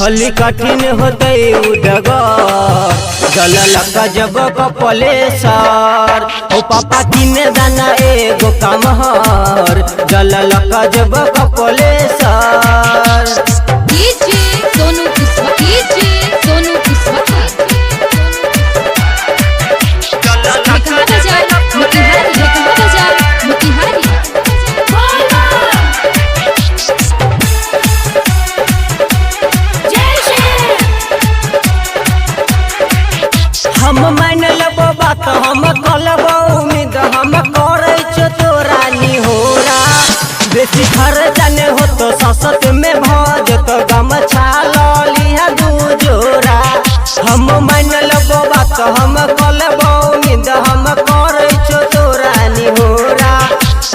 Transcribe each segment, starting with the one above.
भली कठिन होते उडगर जलल जब कपलेसर ओ पापा तीन दाना एगो कामहर जलल जब कपलेसर। सोनू हम मान लेबो बात हम कलबो उम्मीद हम करे छो तोरा निहोरा बेसी खर्चा ने हो तो ससत में भज तो गमछा लिया दू जोरा। हम मान लेबो बात हम कलबो उम्मीद हम करे छो तोरा निहोरा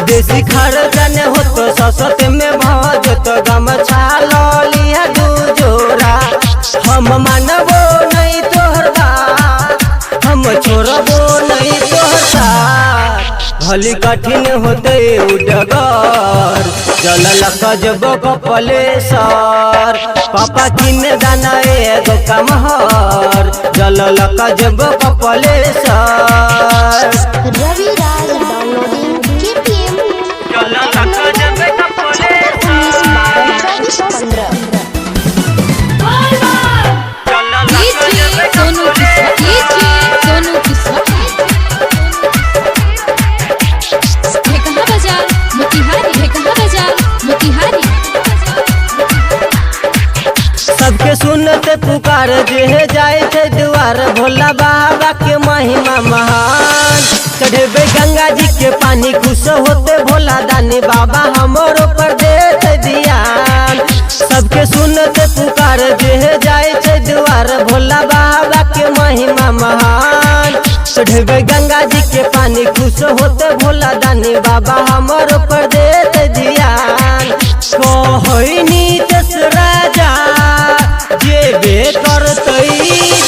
बेसी खर्चा ने हो तो ससत में भज तो गमछा लिया दू जोरा। हम मानबो नहीं तोहर हम छोड़बो नहीं तोहर साथ भली कठिन होते उडगर जलल जब कपलेसर पापा तीन दाना एगो कामहर जलल जब कपलेसर। रवि राज डाउनलोडिंग केपीएम जलल जब कपलेसर सबके सुनते पुकार जे जाए थे द्वार भोला बाबा के महिमा महान चढ़ेबे गंगा जी के पानी खुश होते भोला दानी बाबा हमरो पर देते ध्यान। सबके सुनते पुकार जे जाए थे द्वार भोला बाबा के महिमा महान चढ़ेबे गंगा जी के पानी खुश होते भोला दानी बाबा हमरो पर देते ध्यान। कहनी तेस राजा जेबे करते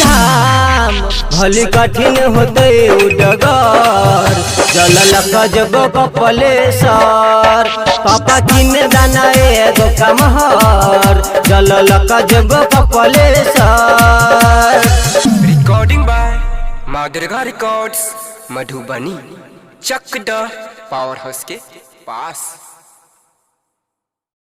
धाम भली कठिन होते उडगर जलल जब कपलेसर पापा तीन दाना एगो कामहर जलल जब कपलेसर। रिकॉर्डिंग बाय माँ दुर्गा रिकॉर्ड्स मधुबनी चक द पावर हाउस के पास।